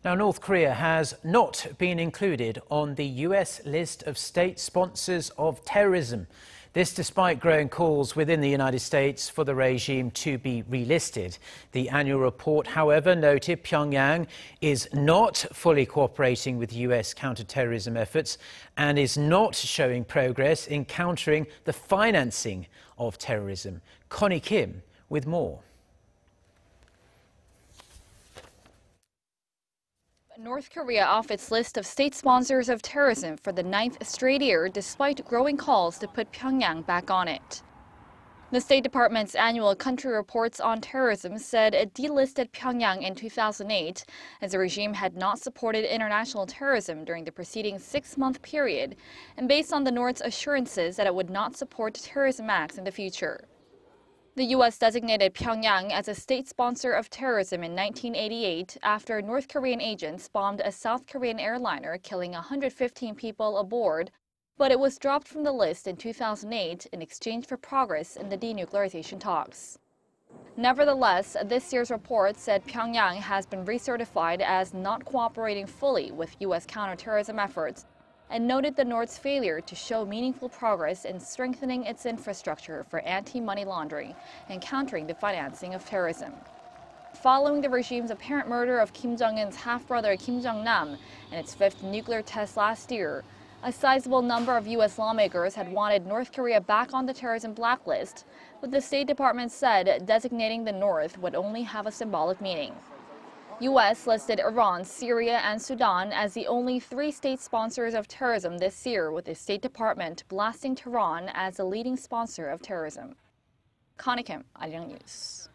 Now, North Korea has not been included on the US list of state sponsors of terrorism. This despite growing calls within the United States for the regime to be relisted. The annual report, however, noted Pyongyang is not fully cooperating with US counter-terrorism efforts and is not showing progress in countering the financing of terrorism. Connie Kim with more. North Korea off its list of state sponsors of terrorism for the 9th straight year, despite growing calls to put Pyongyang back on it. The State Department's annual country reports on terrorism said it delisted Pyongyang in 2008 as the regime had not supported international terrorism during the preceding 6-month period, and based on the North's assurances that it would not support terrorism acts in the future. The U.S. designated Pyongyang as a state sponsor of terrorism in 1988 after North Korean agents bombed a South Korean airliner, killing 115 people aboard, but it was dropped from the list in 2008 in exchange for progress in the denuclearization talks. Nevertheless, this year's report said Pyongyang has been recertified as not cooperating fully with U.S. counterterrorism efforts, and noted the North's failure to show meaningful progress in strengthening its infrastructure for anti-money laundering and countering the financing of terrorism. Following the regime's apparent murder of Kim Jong-un's half-brother Kim Jong-nam and its 5th nuclear test last year, a sizable number of U.S. lawmakers had wanted North Korea back on the terrorism blacklist, but the State Department said designating the North would only have a symbolic meaning. U.S. listed Iran, Syria, and Sudan as the only 3 state sponsors of terrorism this year, with the State Department blasting Tehran as the leading sponsor of terrorism. Connie Kim, Arirang News.